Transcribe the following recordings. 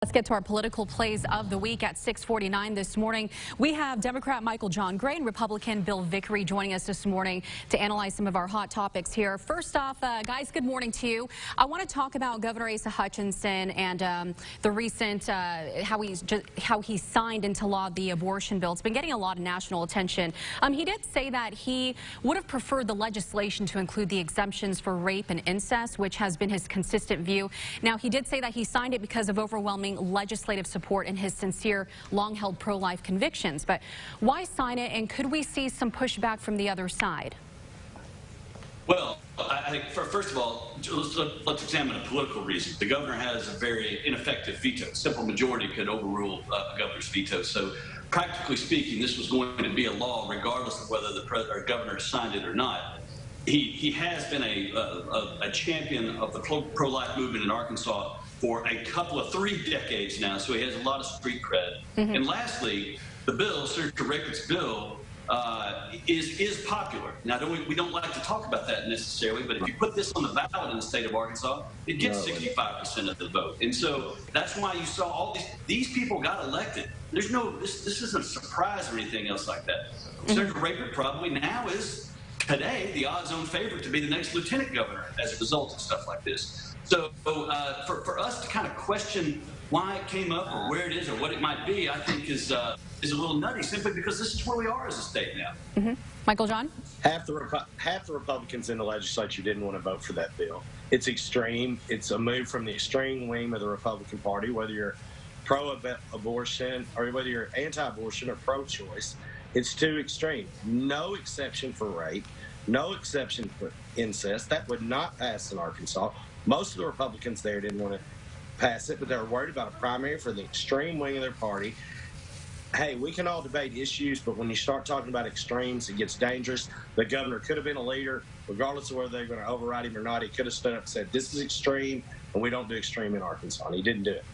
Let's get to our political plays of the week at 6:49 this morning. We have Democrat Michael John Gray and Republican Bill Vickery joining us this morning to analyze some of our hot topics here. First off, guys, good morning to you. I want to talk about Governor Asa Hutchinson and the recent how he signed into law the abortion bill. It's been getting a lot of national attention. He did say that he would have preferred the legislation to include the exemptions for rape and incest, which has been his consistent view. Now, he did say that he signed it because of overwhelming legislative support and his sincere, long-held pro-life convictions. But why sign it, and could we see some pushback from the other side? Well, I think, first of all, let's examine a political reason. The governor has a very ineffective veto. Simple majority could overrule a governor's veto. So, practically speaking, this was going to be a law regardless of whether the governor signed it or not. He has been a champion of the pro-life movement in Arkansas for three decades now, so he has a lot of street cred. And lastly, the bill, Senator Rakett's bill, is popular. Now, we don't like to talk about that necessarily, but if you put this on the ballot in the state of Arkansas, it gets 65% of the vote. And so that's why you saw all these people got elected. There's this isn't a surprise or anything else like that. Senator Rakett probably now is, today, the odds-on favorite to be the next lieutenant governor as a result of stuff like this. So for us to kind of question why it came up or where it is or what it might be, I think is a little nutty, simply because this is where we are as a state now. Michael John? Half the Republicans in the legislature didn't want to vote for that bill. It's extreme. It's a move from the extreme wing of the Republican Party, whether you're pro-abortion or whether you're anti-abortion or pro-choice. It's too extreme. No exception for rape, no exception for incest. That would not pass in Arkansas. Most of the Republicans there didn't want to pass it, but they were worried about a primary for the extreme wing of their party. Hey, we can all debate issues, but when you start talking about extremes, it gets dangerous. The governor could have been a leader, regardless of whether they're going to override him or not. He could have stood up and said, this is extreme, and we don't do extreme in Arkansas, and he didn't do it.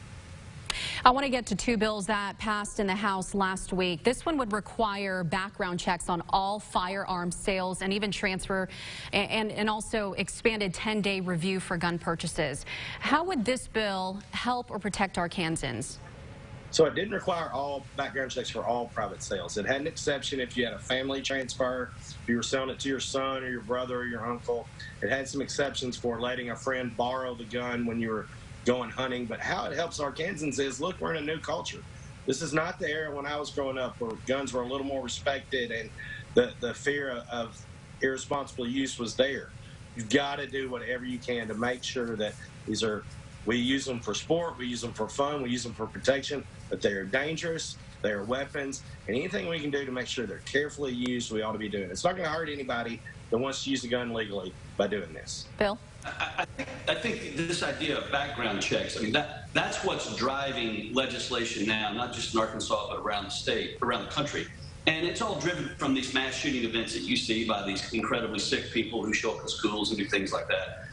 I want to get to two bills that passed in the House last week. This one would require background checks on all firearm sales and even transfer and also expanded 10-day review for gun purchases. How would this bill help or protect Arkansans? So it didn't require all background checks for all private sales. It had an exception if you had a family transfer, if you were selling it to your son or your brother or your uncle. It had some exceptions for letting a friend borrow the gun when you were going hunting. But how it helps Arkansans is, look, we're in a new culture. This is not the era when I was growing up where guns were a little more respected and the fear of irresponsible use was there. You've got to do whatever you can to make sure that we use them for sport, we use them for fun, we use them for protection, but they are dangerous, they are weapons, and anything we can do to make sure they're carefully used, we ought to be doing it. It's not going to hurt anybody that wants to use a gun legally by doing this. Bill? I think this idea of background checks, I mean, that's what's driving legislation now, not just in Arkansas, but around the state, around the country. And it's all driven from these mass shooting events that you see by these incredibly sick people who show up in schools and do things like that.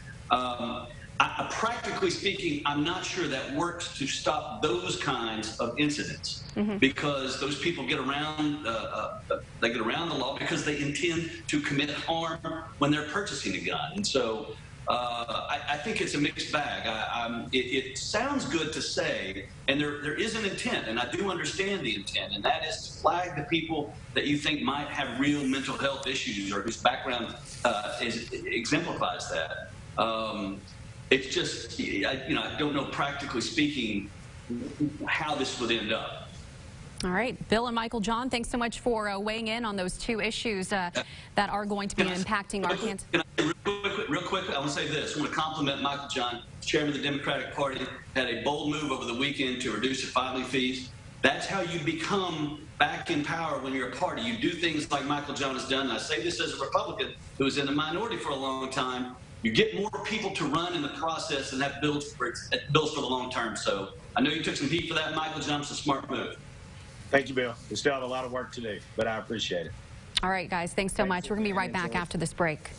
Practically speaking, I'm not sure that works to stop those kinds of incidents because those people get around the law because they intend to commit harm when they're purchasing a gun. And so I think it's a mixed bag. It sounds good to say, and there is an intent, and I do understand the intent, and that is to flag the people that you think might have real mental health issues or whose background exemplifies that. It's just, I don't know, practically speaking, how this would end up. All right. Bill and Michael John, thanks so much for weighing in on those two issues that are going to be impacting Arkansas. Real quick, I want to say this. I want to compliment Michael John, chairman of the Democratic Party, had a bold move over the weekend to reduce the filing fees. That's how you become back in power when you're a party. You do things like Michael John has done. And I say this as a Republican who was in the minority for a long time. You get more people to run in the process, and that builds for the long term. So I know you took some heat for that, Michael John. It's a smart move. Thank you, Bill. We still have a lot of work to do, but I appreciate it. All right, guys. Thanks so much. We're going to be right back after this break.